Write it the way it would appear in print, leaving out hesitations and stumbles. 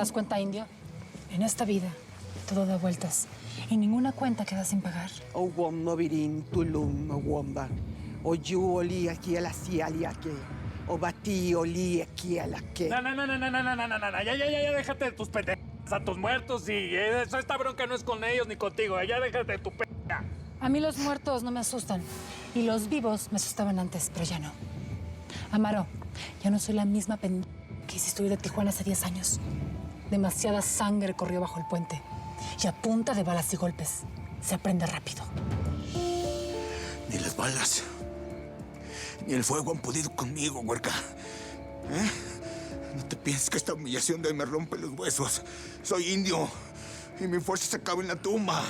das cuenta, indio? En esta vida todo da vueltas y ninguna cuenta queda sin pagar. Owom no virin tulum owomba. O yu oli aquí a la que. O bati oli aquí a la que. No, ya, déjate de tus santos muertos y esta bronca no es con ellos ni contigo, ya déjate de tu A mí los muertos no me asustan y los vivos me asustaban antes, pero ya no. Amaro, ya no soy la misma que hiciste huir de Tijuana hace 10 años. Demasiada sangre corrió bajo el puente y a punta de balas y golpes se aprende rápido. Ni las balas, ni el fuego han podido conmigo, huerca. ¿Eh? No te pienses que esta humillación de me rompe los huesos. Soy indio y mi fuerza se acaba en la tumba.